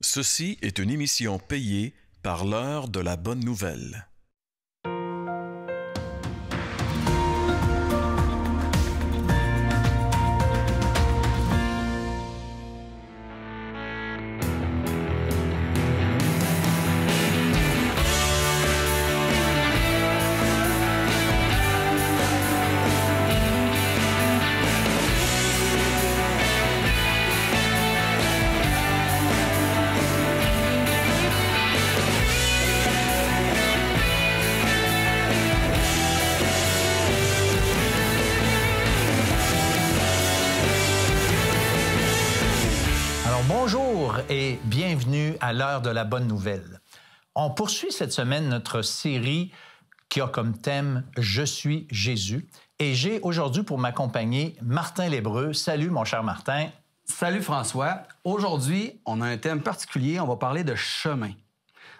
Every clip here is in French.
Ceci est une émission payée par l'heure de la bonne nouvelle. Bonjour et bienvenue à l'heure de la bonne nouvelle. On poursuit cette semaine notre série qui a comme thème « Je suis Jésus » et j'ai aujourd'hui pour m'accompagner Martin L'Hébreu. Salut mon cher Martin. Salut François. Aujourd'hui, on a un thème particulier, on va parler de chemin.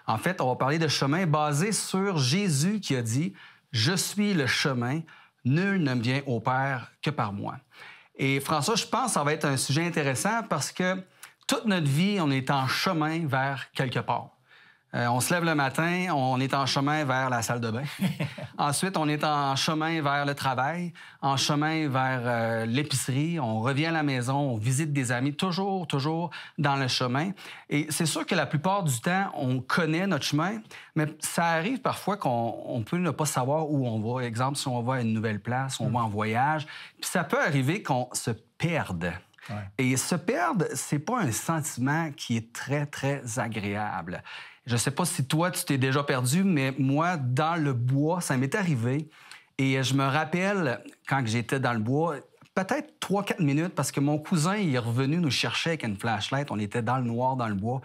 En fait, on va parler de chemin basé sur Jésus qui a dit « Je suis le chemin, nul ne vient au Père que par moi ». Et François, je pense que ça va être un sujet intéressant parce que toute notre vie, on est en chemin vers quelque part. On se lève le matin, on est en chemin vers la salle de bain. Ensuite, on est en chemin vers le travail, en chemin vers l'épicerie. On revient à la maison, on visite des amis, toujours dans le chemin. Et c'est sûr que la plupart du temps, on connaît notre chemin, mais ça arrive parfois qu'on peut ne pas savoir où on va. Exemple, si on va à une nouvelle place, on va en voyage. Puis ça peut arriver qu'on se perde. Ouais. Et se perdre, c'est pas un sentiment qui est très, très agréable. Je sais pas si toi, tu t'es déjà perdu, mais moi, dans le bois, ça m'est arrivé. Et je me rappelle, quand j'étais dans le bois, peut-être 3-4 minutes, parce que mon cousin il est revenu nous chercher avec une flashlight. On était dans le noir, dans le bois.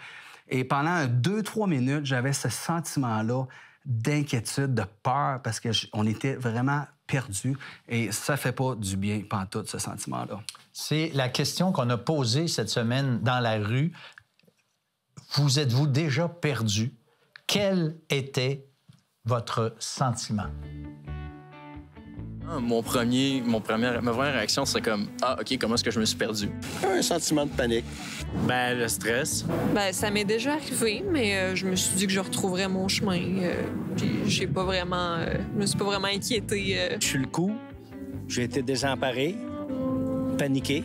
Et pendant 2-3 minutes, j'avais ce sentiment-là d'inquiétude, de peur, parce qu'on était vraiment perdus. Et ça fait pas du bien, pantoute, ce sentiment-là. C'est la question qu'on a posée cette semaine dans la rue. Vous êtes-vous déjà perdu? Quel était votre sentiment? Ma première réaction, c'est comme « Ah, OK, comment est-ce que je me suis perdu? » Un sentiment de panique. Ben, le stress. Ben, ça m'est déjà arrivé, mais je me suis dit que je retrouverais mon chemin. Puis je me suis pas vraiment inquiétée. Sur le coup, j'ai été désemparé, paniqué.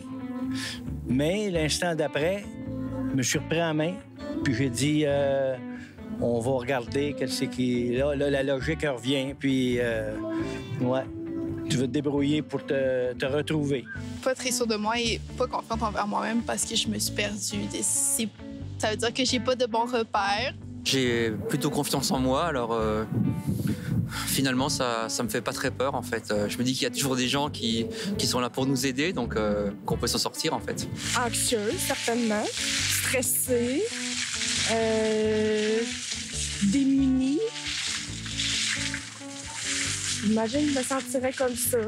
Mais l'instant d'après, je me suis repris en main, puis j'ai dit on va regarder quel c'est qui... Là, la logique revient, puis ouais. Tu vas te débrouiller pour te retrouver. Pas très sûre de moi et pas confiante envers moi-même parce que je me suis perdue. Ça veut dire que j'ai pas de bons repères. J'ai plutôt confiance en moi, alors finalement, ça me fait pas très peur, en fait. Je me dis qu'il y a toujours des gens qui sont là pour nous aider, donc qu'on peut s'en sortir, en fait. Anxieuse, certainement. Stressée. Démunie. J'imagine que je me sentirais comme ça.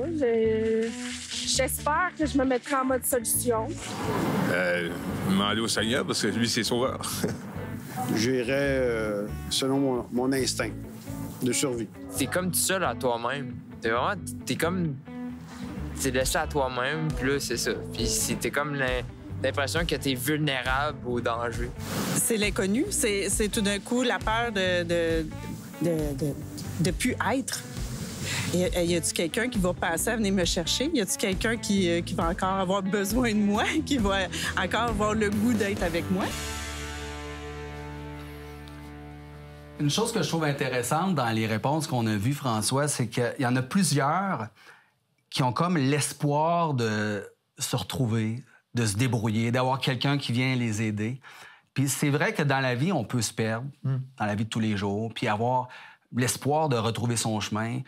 J'espère que je me mettrai en mode solution. Demander au Seigneur, parce que lui, c'est sauveur. J'irais selon mon instinct de survie. T'es comme tout seul à toi-même. T'es laissé à toi-même, puis là, c'est ça. Puis t'es comme l'impression que t'es vulnérable au danger. C'est l'inconnu. C'est tout d'un coup la peur de plus être. Y a-t-il quelqu'un qui va passer à venir me chercher? Y a-t-il quelqu'un qui va encore avoir besoin de moi, qui va encore avoir le goût d'être avec moi? Une chose que je trouve intéressante dans les réponses qu'on a vues, François, c'est qu'il y en a plusieurs qui ont comme l'espoir de se retrouver, de se débrouiller, d'avoir quelqu'un qui vient les aider. Puis c'est vrai que dans la vie, on peut se perdre, dans la vie de tous les jours, puis avoir l'espoir de retrouver son chemin.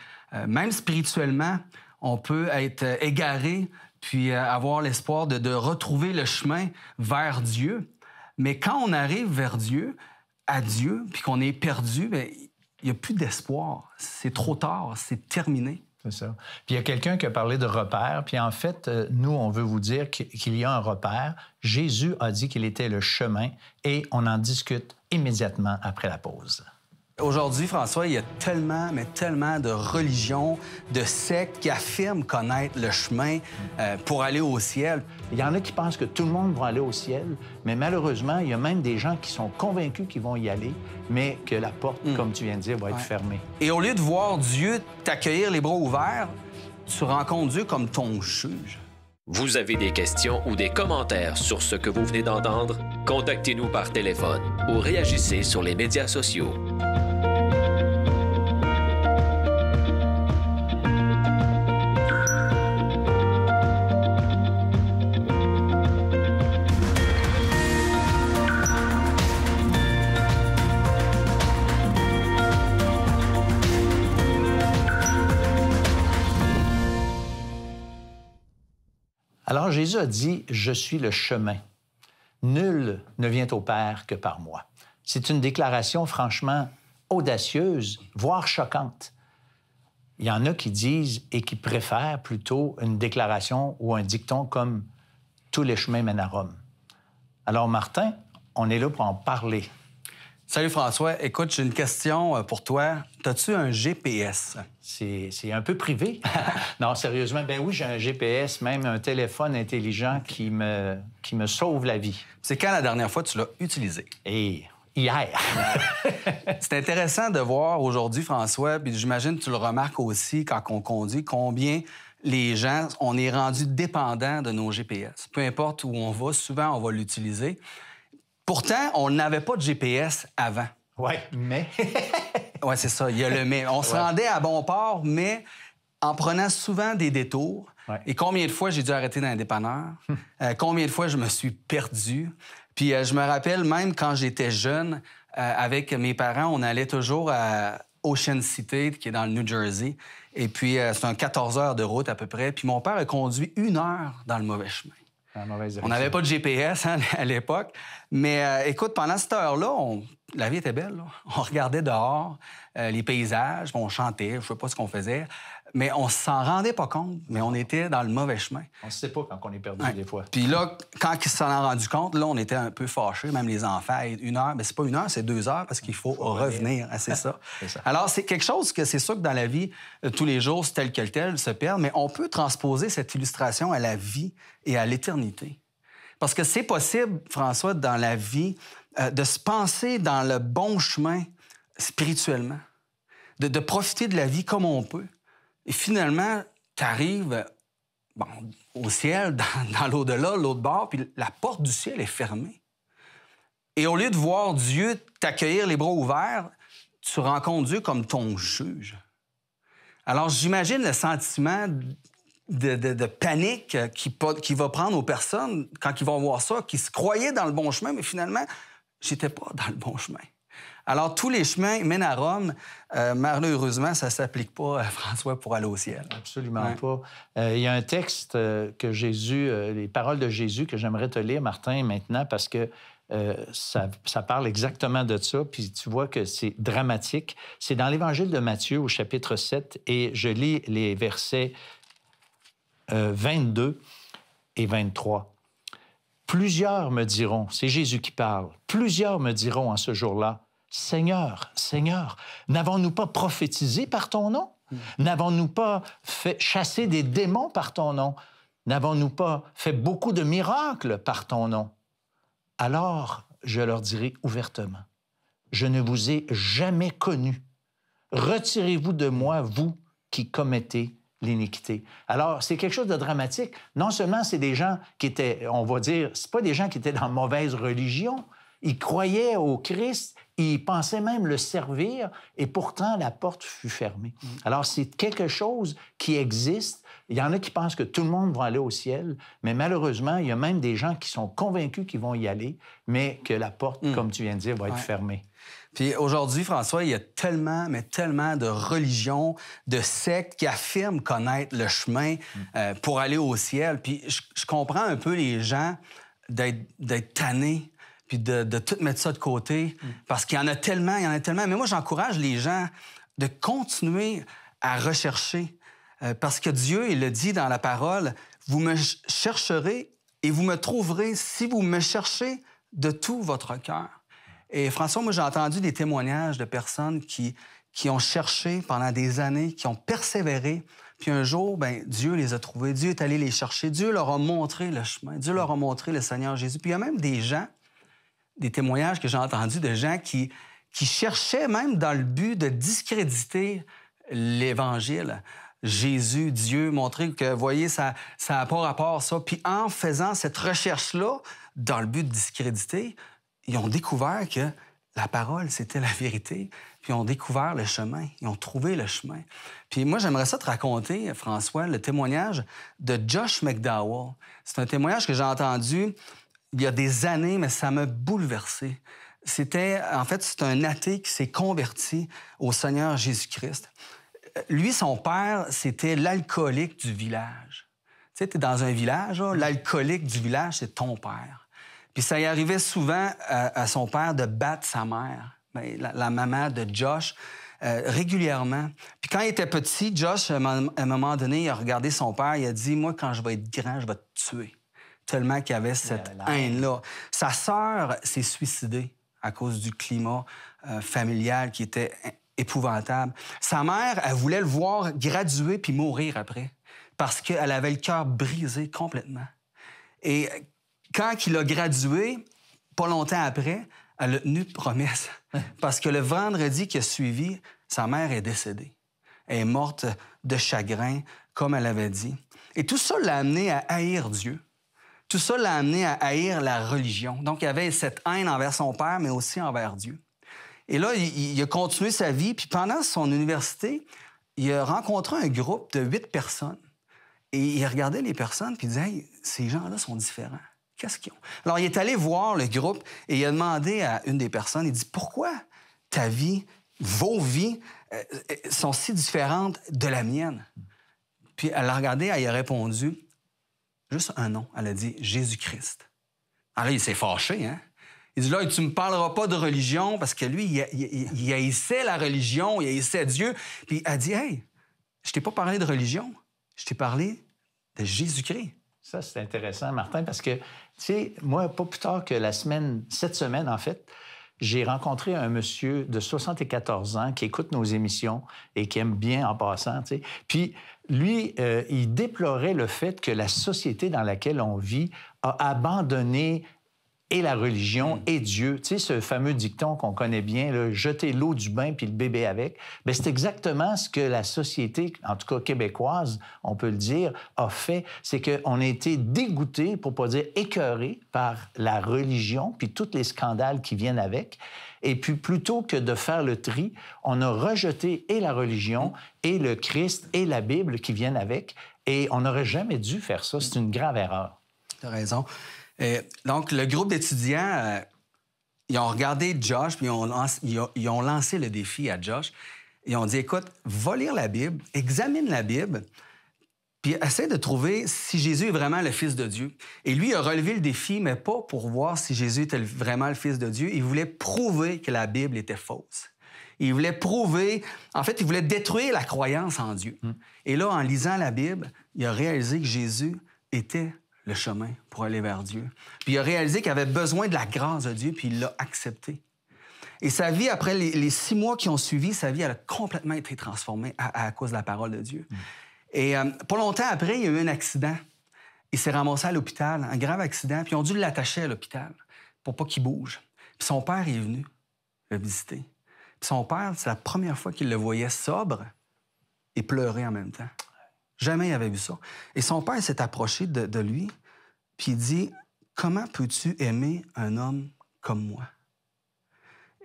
Même spirituellement, on peut être égaré puis avoir l'espoir de retrouver le chemin vers Dieu. Mais quand on arrive vers Dieu, à Dieu, puis qu'on est perdu, bien, il n'y a plus d'espoir. C'est trop tard, c'est terminé. C'est ça. Puis il y a quelqu'un qui a parlé de repère, puis en fait, nous, on veut vous dire qu'il y a un repère. Jésus a dit qu'il était le chemin et on en discute immédiatement après la pause. Aujourd'hui, François, il y a tellement, mais tellement de religions, de sectes qui affirment connaître le chemin pour aller au ciel. Il y en a qui pensent que tout le monde va aller au ciel, mais malheureusement, il y a même des gens qui sont convaincus qu'ils vont y aller, mais que la porte, comme tu viens de dire, va être fermée. Et au lieu de voir Dieu t'accueillir les bras ouverts, tu rencontres Dieu comme ton juge. Vous avez des questions ou des commentaires sur ce que vous venez d'entendre? Contactez-nous par téléphone ou réagissez sur les médias sociaux. Alors Jésus a dit « Je suis le chemin. Nul ne vient au Père que par moi. » C'est une déclaration franchement audacieuse, voire choquante. Il y en a qui disent et qui préfèrent plutôt une déclaration ou un dicton comme « Tous les chemins mènent à Rome ». Alors Martin, on est là pour en parler. Salut François. Écoute, j'ai une question pour toi. As-tu un GPS? C'est un peu privé. Non, sérieusement, ben oui, j'ai un GPS, même un téléphone intelligent qui me sauve la vie. C'est quand la dernière fois tu l'as utilisé? Et hier. C'est intéressant de voir aujourd'hui, François, puis j'imagine que tu le remarques aussi quand on conduit, combien les gens, on est rendu dépendants de nos GPS. Peu importe où on va, souvent on va l'utiliser. Pourtant, on n'avait pas de GPS avant. Oui, mais... Oui, c'est ça, il y a le mais. On se rendait à bon port, mais en prenant souvent des détours. Ouais. Et combien de fois j'ai dû arrêter dans un dépanneur? Combien de fois je me suis perdu? Puis je me rappelle, même quand j'étais jeune, avec mes parents, on allait toujours à Ocean City, qui est dans le New Jersey. Et puis, c'est un 14 heures de route à peu près. Puis mon père a conduit 1 heure dans le mauvais chemin. On n'avait pas de GPS à l'époque. Mais écoute, pendant cette heure-là, la vie était belle. Là. On regardait dehors les paysages, on chantait, je sais pas ce qu'on faisait. Mais on s'en rendait pas compte, mais on était dans le mauvais chemin. On ne sait pas quand on est perdu, des fois. Puis là, quand ils s'en ont rendu compte, là, on était un peu fâchés, même les enfants. 1 heure, mais c'est pas 1 heure, c'est 2 heures parce qu'il faut revenir. C'est ça. Ça. Alors, c'est quelque chose que c'est sûr que dans la vie, tous les jours, c'est tel que tel, se perd, mais on peut transposer cette illustration à la vie et à l'éternité. Parce que c'est possible, François, dans la vie, de se penser dans le bon chemin spirituellement, de profiter de la vie comme on peut. Et finalement, tu arrives au ciel, dans l'au-delà, l'autre bord, puis la porte du ciel est fermée. Et au lieu de voir Dieu t'accueillir les bras ouverts, tu rencontres Dieu comme ton juge. Alors, j'imagine le sentiment de panique qui va prendre aux personnes quand ils vont voir ça, qui se croyaient dans le bon chemin, mais finalement, j'étais pas dans le bon chemin. Alors, tous les chemins mènent à Rome. Malheureusement, ça ne s'applique pas, François, pour aller au ciel. Absolument pas. Il y a un texte que Jésus, les paroles de Jésus que j'aimerais te lire, Martin, maintenant, parce que ça parle exactement de ça, puis tu vois que c'est dramatique. C'est dans l'Évangile de Matthieu, au chapitre 7, et je lis les versets 22 et 23. « Plusieurs me diront, c'est Jésus qui parle, plusieurs me diront en ce jour-là, Seigneur, Seigneur, n'avons-nous pas prophétisé par ton nom? N'avons-nous pas fait chasser des démons par ton nom? N'avons-nous pas fait beaucoup de miracles par ton nom? Alors, je leur dirai ouvertement, je ne vous ai jamais connus. Retirez-vous de moi, vous qui commettez l'iniquité. » Alors, c'est quelque chose de dramatique. Non seulement c'est des gens qui étaient, on va dire, c'est pas des gens qui étaient dans mauvaise religion. Ils croyaient au Christ, ils pensaient même le servir, et pourtant, la porte fut fermée. Alors, c'est quelque chose qui existe. Il y en a qui pensent que tout le monde va aller au ciel, mais malheureusement, il y a même des gens qui sont convaincus qu'ils vont y aller, mais que la porte, comme tu viens de dire, va être fermée. Puis aujourd'hui, François, il y a tellement, mais tellement de religions, de sectes qui affirment connaître le chemin pour aller au ciel. Puis je comprends un peu les gens d'être tannés, puis de tout mettre ça de côté, parce qu'il y en a tellement, Mais moi, j'encourage les gens de continuer à rechercher, parce que Dieu, il le dit dans la parole, « Vous me chercherez et vous me trouverez si vous me cherchez de tout votre cœur. » Et François, moi, j'ai entendu des témoignages de personnes qui ont cherché pendant des années, qui ont persévéré. Puis un jour, Dieu les a trouvés. Dieu est allé les chercher. Dieu leur a montré le chemin. Dieu leur a montré le Seigneur Jésus. Puis il y a même des gens, des témoignages que j'ai entendus de gens qui cherchaient même dans le but de discréditer l'Évangile. Jésus, Dieu, montrer que, vous voyez, ça n'a pas rapport, ça. Puis en faisant cette recherche-là, dans le but de discréditer, ils ont découvert que la parole, c'était la vérité. Puis ils ont découvert le chemin. Ils ont trouvé le chemin. Puis moi, j'aimerais ça te raconter, François, le témoignage de Josh McDowell. C'est un témoignage que j'ai entendu il y a des années, mais ça m'a bouleversé. C'est un athée qui s'est converti au Seigneur Jésus-Christ. Lui, son père, c'était l'alcoolique du village. Tu sais, t'es dans un village, l'alcoolique du village, c'est ton père. Puis ça y arrivait souvent à son père de battre sa mère, la maman de Josh, régulièrement. Puis quand il était petit, Josh, à un moment donné, il a regardé son père, il a dit « Moi, quand je vais être grand, je vais te tuer. » Tellement qu'il y avait cette haine-là. Sa sœur s'est suicidée à cause du climat familial qui était épouvantable. Sa mère, elle voulait le voir graduer puis mourir après parce qu'elle avait le cœur brisé complètement. Et quand il a gradué, pas longtemps après, elle a tenu promesse parce que le vendredi qui a suivi, sa mère est décédée. Elle est morte de chagrin, comme elle avait dit. Et tout ça l'a amené à haïr Dieu. Tout ça l'a amené à haïr la religion. Donc, il y avait cette haine envers son père, mais aussi envers Dieu. Et là, il a continué sa vie, puis pendant son université, il a rencontré un groupe de 8 personnes. Et il regardait les personnes, puis il disait « Hey, ces gens-là sont différents. Qu'est-ce qu'ils ont? » Alors, il est allé voir le groupe et il a demandé à une des personnes, il dit « Pourquoi ta vie, vos vies, sont si différentes de la mienne? » Puis elle l'a regardé, elle a répondu juste un nom. Elle a dit « Jésus-Christ. » Alors là, il s'est fâché, hein? Il dit, là, tu me parleras pas de religion, parce que lui, il haïssait la religion, il haïssait Dieu. Puis elle dit, hey, je t'ai pas parlé de religion, je t'ai parlé de Jésus-Christ. Ça, c'est intéressant, Martin, parce que, tu sais, moi, pas plus tard que cette semaine, en fait, j'ai rencontré un monsieur de 74 ans qui écoute nos émissions et qui aime bien en passant, tu sais. Puis lui, il déplorait le fait que la société dans laquelle on vit a abandonné et la religion et Dieu. Tu sais, ce fameux dicton qu'on connaît bien, là, « jeter l'eau du bain puis le bébé avec », bien, c'est exactement ce que la société, en tout cas québécoise, on peut le dire, a fait. C'est qu'on a été dégoûtés, pour pas dire écœurés, par la religion puis tous les scandales qui viennent avec. Et puis, plutôt que de faire le tri, on a rejeté et la religion et le Christ et la Bible qui viennent avec. Et on n'aurait jamais dû faire ça. C'est une grave erreur. Tu as raison. Donc, le groupe d'étudiants, ils ont regardé Josh, puis ils ont lancé le défi à Josh. Ils ont dit, écoute, va lire la Bible, examine la Bible, puis essaie de trouver si Jésus est vraiment le Fils de Dieu. Et lui, il a relevé le défi, mais pas pour voir si Jésus était vraiment le Fils de Dieu. Il voulait prouver que la Bible était fausse. Il voulait prouver... En fait, il voulait détruire la croyance en Dieu. Et là, en lisant la Bible, il a réalisé que Jésus était le chemin pour aller vers Dieu. Puis il a réalisé qu'il avait besoin de la grâce de Dieu, puis il l'a accepté. Et sa vie, après les 6 mois qui ont suivi, sa vie, elle a complètement été transformée à cause de la parole de Dieu. Et pas longtemps après, il y a eu un accident. Il s'est ramassé à l'hôpital, un grave accident, puis ils ont dû l'attacher à l'hôpital pour pas qu'il bouge. Puis son père est venu le visiter. Puis son père, c'est la première fois qu'il le voyait sobre et pleurer en même temps. Jamais il avait vu ça. Et son père s'est approché de lui, puis il dit, « Comment peux-tu aimer un homme comme moi? »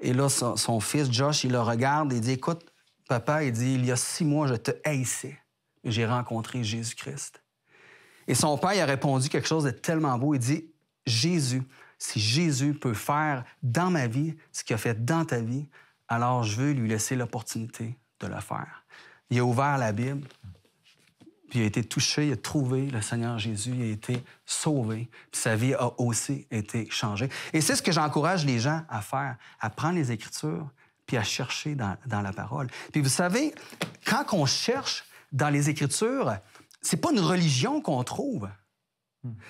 Et là, son fils, Josh, il le regarde et dit, « Écoute, papa, il dit, il y a 6 mois, je te haïssais, et j'ai rencontré Jésus-Christ. » Et son père, il a répondu quelque chose de tellement beau. Il dit, « Jésus, si Jésus peut faire dans ma vie ce qu'il a fait dans ta vie, alors je veux lui laisser l'opportunité de le faire. » Il a ouvert la Bible, puis il a été touché, il a trouvé le Seigneur Jésus, il a été sauvé, puis sa vie a aussi été changée. Et c'est ce que j'encourage les gens à faire, à prendre les Écritures, puis à chercher dans la parole. Puis vous savez, quand on cherche dans les Écritures, c'est pas une religion qu'on trouve.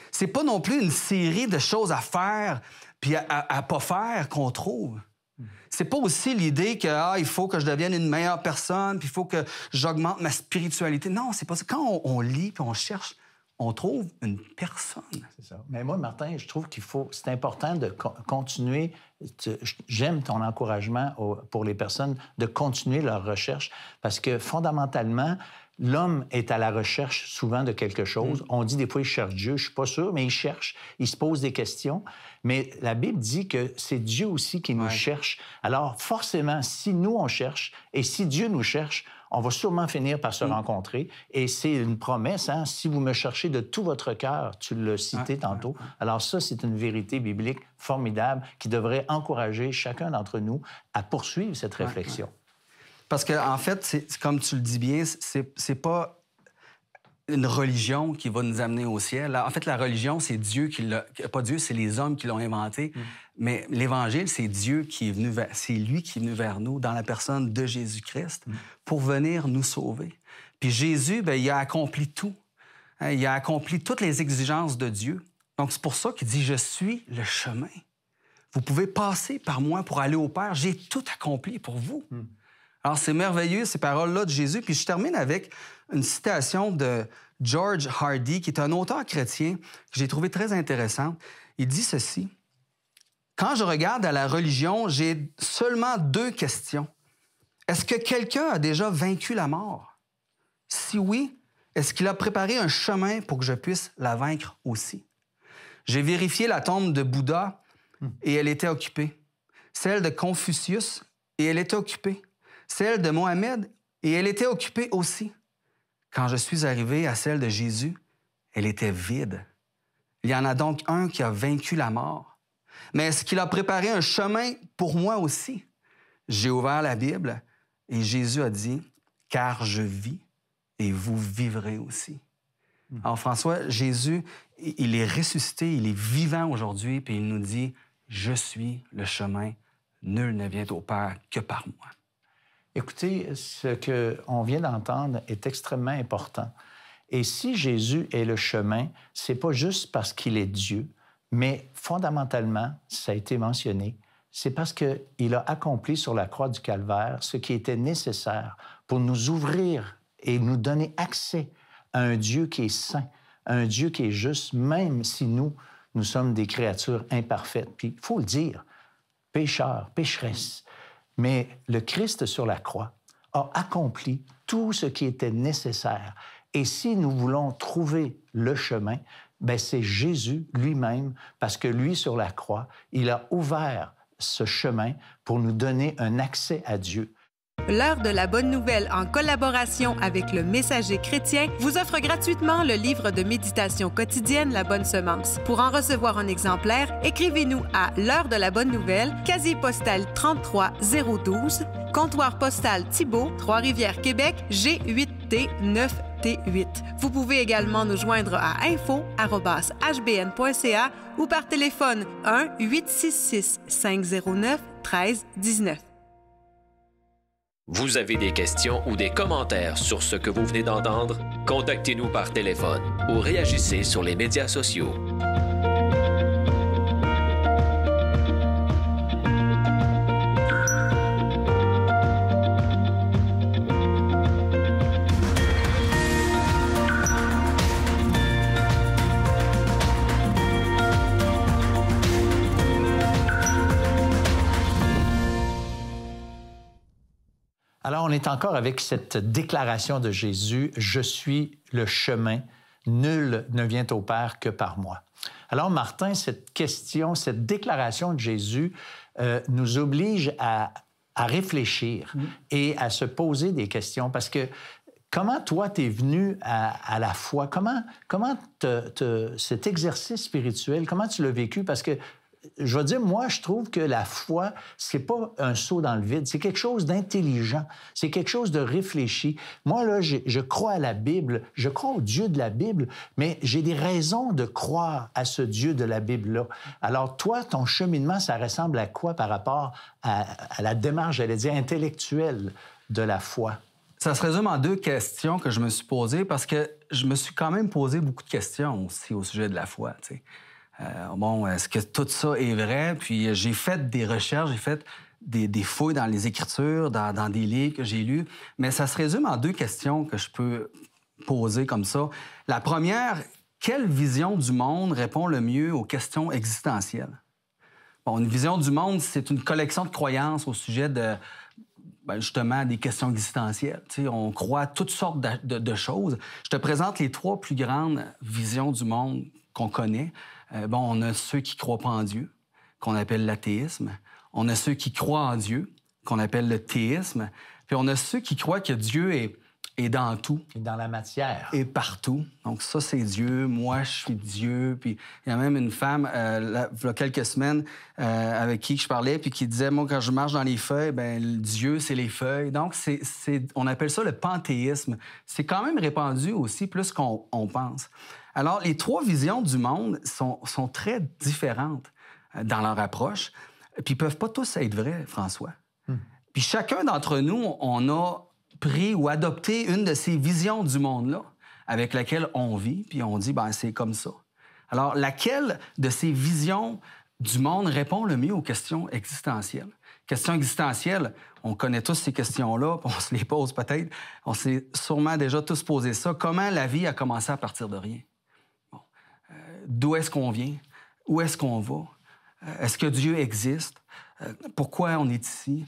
C'est pas non plus une série de choses à faire puis à pas faire qu'on trouve. C'est pas aussi l'idée que il faut que je devienne une meilleure personne, puis il faut que j'augmente ma spiritualité. Non, c'est pas ça. Quand on lit puis on cherche, on trouve une personne. C'est ça. Mais moi, Martin, je trouve c'est important de continuer. J'aime ton encouragement pour les personnes de continuer leur recherche parce que fondamentalement, l'homme est à la recherche souvent de quelque chose. On dit des fois, il cherche Dieu. Je suis pas sûr, mais il cherche. Il se pose des questions. Mais la Bible dit que c'est Dieu aussi qui nous cherche. Alors, forcément, si nous, on cherche et si Dieu nous cherche, on va sûrement finir par se rencontrer. Et c'est une promesse, hein? Si vous me cherchez de tout votre cœur, tu l'as cité tantôt. Alors ça, c'est une vérité biblique formidable qui devrait encourager chacun d'entre nous à poursuivre cette réflexion. Parce qu'en fait, c'est comme tu le dis bien, c'est pas une religion qui va nous amener au ciel. En fait, la religion, c'est Dieu qui l'a... Pas Dieu, c'est les hommes qui l'ont inventé. Mais l'Évangile, c'est Dieu qui est venu c'est lui qui est venu vers nous dans la personne de Jésus-Christ pour venir nous sauver. Puis Jésus, bien, il a accompli tout. Hein, il a accompli toutes les exigences de Dieu. Donc, c'est pour ça qu'il dit « Je suis le chemin. Vous pouvez passer par moi pour aller au Père. J'ai tout accompli pour vous. Alors, c'est merveilleux, ces paroles-là de Jésus. Puis je termine avec une citation de George Hardy, qui est un auteur chrétien que j'ai trouvé très intéressant. Il dit ceci. « Quand je regarde à la religion, j'ai seulement 2 questions. Est-ce que quelqu'un a déjà vaincu la mort? Si oui, est-ce qu'il a préparé un chemin pour que je puisse la vaincre aussi? J'ai vérifié la tombe de Bouddha et elle était occupée. Celle de Confucius et elle était occupée. Celle de Mohamed et elle était occupée aussi. Quand je suis arrivé à celle de Jésus, elle était vide. Il y en a donc un qui a vaincu la mort. Mais est-ce qu'il a préparé un chemin pour moi aussi? J'ai ouvert la Bible et Jésus a dit, « Car je vis et vous vivrez aussi. » Alors François, Jésus, il est ressuscité, il est vivant aujourd'hui, puis il nous dit, « Je suis le chemin, nul ne vient au Père que par moi. » Écoutez, ce qu'on vient d'entendre est extrêmement important. Et si Jésus est le chemin, c'est pas juste parce qu'il est Dieu, mais fondamentalement, ça a été mentionné, c'est parce qu'il a accompli sur la croix du Calvaire ce qui était nécessaire pour nous ouvrir et nous donner accès à un Dieu qui est saint, un Dieu qui est juste, même si nous sommes des créatures imparfaites. Puis, il faut le dire, pécheurs, pécheresses. Mais le Christ sur la croix a accompli tout ce qui était nécessaire. Et si nous voulons trouver le chemin, bien, c'est Jésus lui-même, parce que lui, sur la croix, il a ouvert ce chemin pour nous donner un accès à Dieu. L'heure de la bonne nouvelle, en collaboration avec le Messager chrétien, vous offre gratuitement le livre de méditation quotidienne La Bonne Semence. Pour en recevoir un exemplaire, écrivez-nous à l'heure de la bonne nouvelle, casier postal 33012, comptoir postal Thibault, Trois-Rivières, Québec, G8T 9T8. Vous pouvez également nous joindre à info@hbn.ca ou par téléphone 1-866-509-1319. Vous avez des questions ou des commentaires sur ce que vous venez d'entendre? Contactez-nous par téléphone ou réagissez sur les médias sociaux. Alors, on est encore avec cette déclaration de Jésus, « Je suis le chemin, nul ne vient au Père que par moi ». Alors, Martin, cette question, cette déclaration de Jésus nous oblige à réfléchir et à se poser des questions, parce que comment, toi, t'es venu à la foi? Comment cet exercice spirituel, comment tu l'as vécu? Parce que je veux dire, moi, je trouve que la foi, c'est pas un saut dans le vide. C'est quelque chose d'intelligent. C'est quelque chose de réfléchi. Moi, là, je crois à la Bible. Je crois au Dieu de la Bible, mais j'ai des raisons de croire à ce Dieu de la Bible-là. Alors, toi, ton cheminement, ça ressemble à quoi par rapport à la démarche, j'allais dire, intellectuelle de la foi? Ça se résume en 2 questions que je me suis posées parce que je me suis quand même posé beaucoup de questions aussi au sujet de la foi, tu sais. Bon, est-ce que tout ça est vrai? Puis j'ai fait des recherches, j'ai fait des fouilles dans les Écritures, dans des livres que j'ai lus, mais ça se résume en 2 questions que je peux poser comme ça. La première, quelle vision du monde répond le mieux aux questions existentielles? Bon, une vision du monde, c'est une collection de croyances au sujet de, justement, des questions existentielles. Tu sais, on croit toutes sortes de choses. Je te présente les 3 plus grandes visions du monde qu'on connaît. On a ceux qui ne croient pas en Dieu, qu'on appelle l'athéisme. On a ceux qui croient en Dieu, qu'on appelle le théisme. Puis on a ceux qui croient que Dieu est dans tout. Et dans la matière. Et partout. Donc ça, c'est Dieu. Moi, je suis Dieu. Puis il y a même une femme, il y a quelques semaines, avec qui je parlais, puis qui disait, moi, quand je marche dans les feuilles, Dieu, c'est les feuilles. Donc, on appelle ça le panthéisme. C'est quand même répandu aussi, plus qu'on pense. Alors, les 3 visions du monde sont très différentes dans leur approche, puis ils peuvent pas tous être vrais, François. Puis chacun d'entre nous, on a pris ou adopté une de ces visions du monde-là avec laquelle on vit, puis on dit, c'est comme ça. Alors, laquelle de ces visions du monde répond le mieux aux questions existentielles? Questions existentielles, on connaît tous ces questions-là, puis on se les pose peut-être. On s'est sûrement déjà tous posé ça. Comment la vie a commencé à partir de rien? D'où est-ce qu'on vient? Où est-ce qu'on va? Est-ce que Dieu existe? Pourquoi on est ici?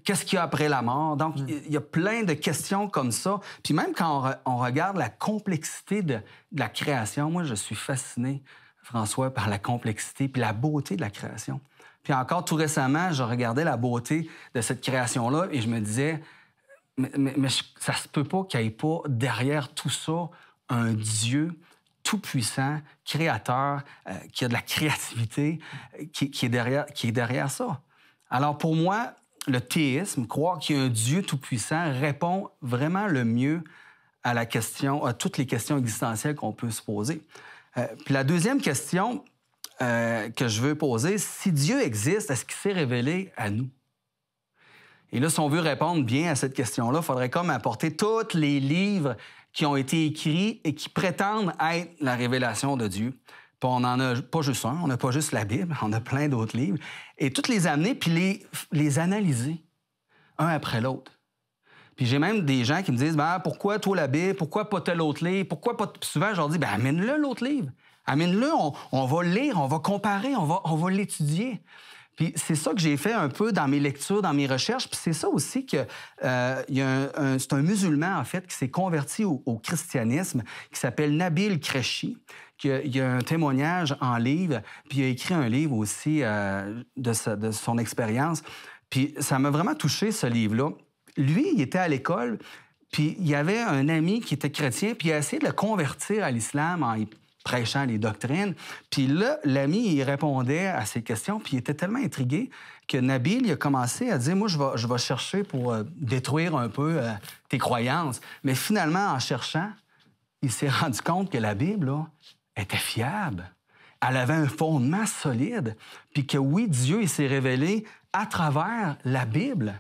Qu'est-ce qu'il y a après la mort? Donc, il y a plein de questions comme ça. Puis même quand on regarde la complexité de la création, moi, je suis fasciné, François, par la complexité puis la beauté de la création. Puis encore tout récemment, je regardais la beauté de cette création-là et je me disais, mais ça se peut pas qu'il n'y ait pas derrière tout ça un Dieu tout-puissant, créateur, qui a de la créativité, qui est derrière ça. Alors pour moi, le théisme, croire qu'il y a un Dieu tout-puissant, répond vraiment le mieux à toutes les questions existentielles qu'on peut se poser. Puis la deuxième question que je veux poser, si Dieu existe, est-ce qu'il s'est révélé à nous? Et là, si on veut répondre bien à cette question-là, il faudrait comme apporter tous les livres qui ont été écrits et qui prétendent être la révélation de Dieu. Puis on n'en a pas juste un, on n'a pas juste la Bible, on a plein d'autres livres. Et toutes les amener puis les analyser, un après l'autre. Puis j'ai même des gens qui me disent, pourquoi toi la Bible, pourquoi pas tel autre livre, pourquoi pas... Puis souvent, je leur dis, amène-le l'autre livre. Amène-le, on va le lire, on va comparer, on va l'étudier. Puis c'est ça que j'ai fait un peu dans mes lectures, dans mes recherches. Puis c'est ça aussi que c'est un musulman, en fait, qui s'est converti au christianisme, qui s'appelle Nabil Qureshi. Il y a un témoignage en livre, puis il a écrit un livre aussi de son expérience. Puis ça m'a vraiment touché, ce livre-là. Lui, il était à l'école, puis il y avait un ami qui était chrétien, puis il a essayé de le convertir à l'islam en prêchant les doctrines. Puis là, l'ami, il répondait à ces questions, puis il était tellement intrigué que Nabil, il a commencé à dire, moi, je vais chercher pour détruire un peu tes croyances. Mais finalement, en cherchant, il s'est rendu compte que la Bible, là, était fiable. Elle avait un fondement solide. Puis que oui, Dieu, il s'est révélé à travers la Bible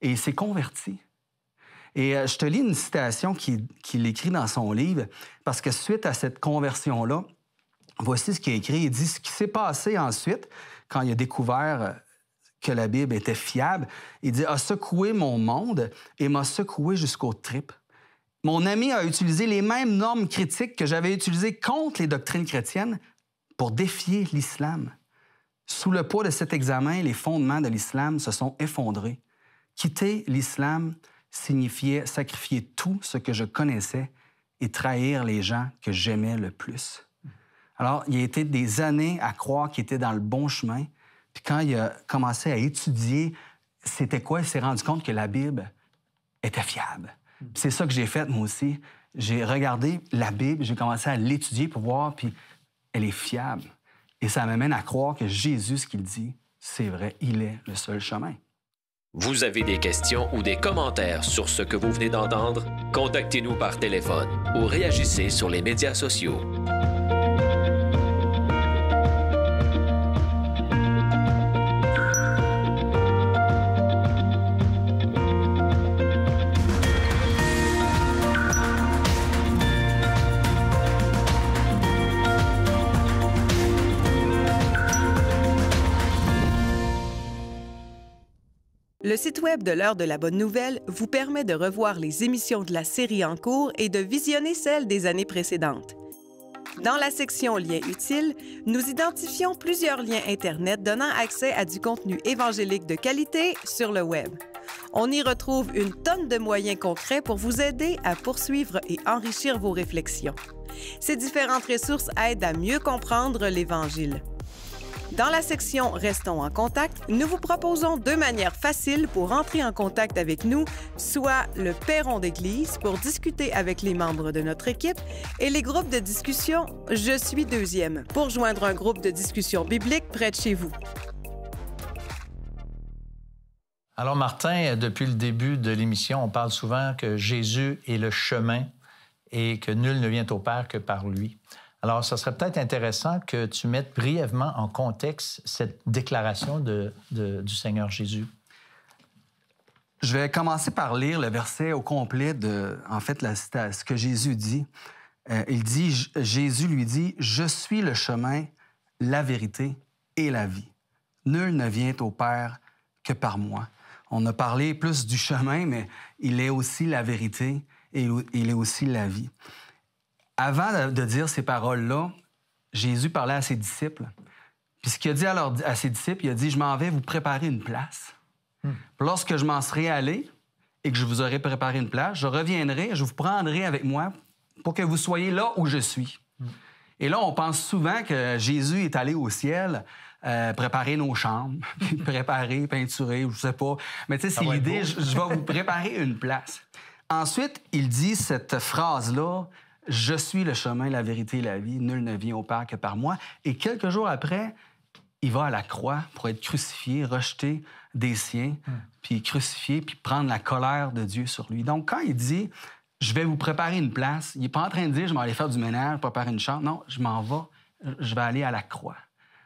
et il s'est converti. Et je te lis une citation qu'il écrit dans son livre, parce que suite à cette conversion-là, voici ce qu'il a écrit. Il dit, ce qui s'est passé ensuite, quand il a découvert que la Bible était fiable, il dit, a secoué mon monde et m'a secoué jusqu'aux tripes. Mon ami a utilisé les mêmes normes critiques que j'avais utilisées contre les doctrines chrétiennes pour défier l'islam. Sous le poids de cet examen, les fondements de l'islam se sont effondrés. Quitter l'islam signifiait sacrifier tout ce que je connaissais et trahir les gens que j'aimais le plus. Alors, il a été des années à croire qu'il était dans le bon chemin. Puis quand il a commencé à étudier c'était quoi, il s'est rendu compte que la Bible était fiable. C'est ça que j'ai fait, moi aussi. J'ai regardé la Bible, j'ai commencé à l'étudier pour voir, puis elle est fiable. Et ça m'amène à croire que Jésus, ce qu'il dit, c'est vrai, il est le seul chemin. Vous avez des questions ou des commentaires sur ce que vous venez d'entendre? Contactez-nous par téléphone ou réagissez sur les médias sociaux. Le site web de l'Heure de la Bonne Nouvelle vous permet de revoir les émissions de la série en cours et de visionner celles des années précédentes. Dans la section Liens utiles, nous identifions plusieurs liens Internet donnant accès à du contenu évangélique de qualité sur le web. On y retrouve une tonne de moyens concrets pour vous aider à poursuivre et enrichir vos réflexions. Ces différentes ressources aident à mieux comprendre l'Évangile. Dans la section Restons en contact, nous vous proposons 2 manières faciles pour entrer en contact avec nous, soit le perron d'église pour discuter avec les membres de notre équipe et les groupes de discussion Je suis deuxième pour joindre un groupe de discussion biblique près de chez vous. Alors Martin, depuis le début de l'émission, on parle souvent que Jésus est le chemin et que nul ne vient au Père que par lui. Alors, ça serait peut-être intéressant que tu mettes brièvement en contexte cette déclaration du Seigneur Jésus. Je vais commencer par lire le verset au complet ce que Jésus dit. Jésus lui dit, « Je suis le chemin, la vérité et la vie. Nul ne vient au Père que par moi. » On a parlé plus du chemin, mais il est aussi la vérité et il est aussi la vie. Avant de dire ces paroles-là, Jésus parlait à ses disciples. Puis ce qu'il a dit à ses disciples, il a dit, « Je m'en vais vous préparer une place. Puis lorsque je m'en serai allé et que je vous aurai préparé une place, je reviendrai, je vous prendrai avec moi pour que vous soyez là où je suis. Et là, on pense souvent que Jésus est allé au ciel préparer nos chambres, préparer, peinturer, je sais pas. Mais tu sais, c'est l'idée, je vais vous préparer une place. Ensuite, il dit cette phrase-là, « Je suis le chemin, la vérité et la vie. Nul ne vient au Père que par moi. » Et quelques jours après, il va à la croix pour être crucifié, rejeté des siens, puis crucifié, puis prendre la colère de Dieu sur lui. Donc, quand il dit « Je vais vous préparer une place », il n'est pas en train de dire « Je vais aller faire du ménage, préparer une chambre ». Non, je m'en vais, je vais aller à la croix.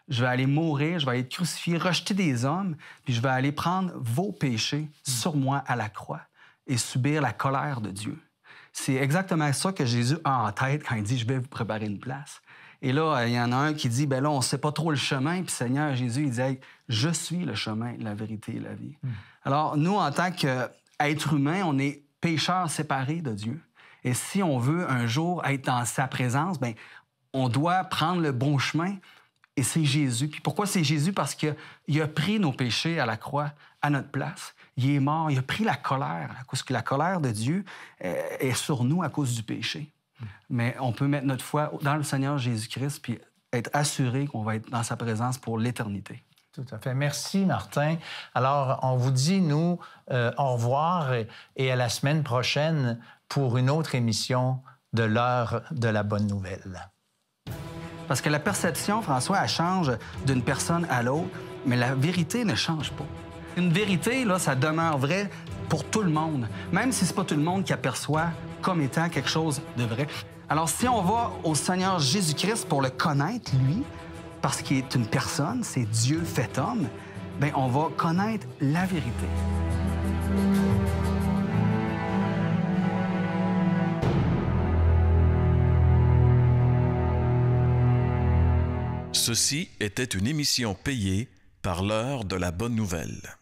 Je vais aller mourir, je vais être crucifié, rejeté des hommes, puis je vais aller prendre vos péchés sur moi à la croix et subir la colère de Dieu. C'est exactement ça que Jésus a en tête quand il dit « Je vais vous préparer une place ». Et là, il y en a un qui dit « Ben là, on ne sait pas trop le chemin. » Puis Seigneur Jésus, il dit hey, « Je suis le chemin, la vérité et la vie. » Alors, nous, en tant qu'êtres humains, on est pécheurs séparés de Dieu. Et si on veut un jour être dans sa présence, bien, on doit prendre le bon chemin. Et c'est Jésus. Puis pourquoi c'est Jésus? Parce qu'il a pris nos péchés à la croix, à notre place. Il est mort, il a pris la colère, à cause que la colère de Dieu est sur nous à cause du péché. Mais on peut mettre notre foi dans le Seigneur Jésus-Christ puis être assuré qu'on va être dans sa présence pour l'éternité. Tout à fait. Merci, Martin. Alors, on vous dit, nous, au revoir et à la semaine prochaine pour une autre émission de l'Heure de la Bonne Nouvelle. Parce que la perception, François, elle change d'une personne à l'autre, mais la vérité ne change pas. Une vérité, là, ça demeure vrai pour tout le monde, même si c'est pas tout le monde qui aperçoit comme étant quelque chose de vrai. Alors, si on va au Seigneur Jésus-Christ pour le connaître, lui, parce qu'il est une personne, c'est Dieu fait homme, bien, on va connaître la vérité. Ceci était une émission payée par l'Heure de la Bonne Nouvelle.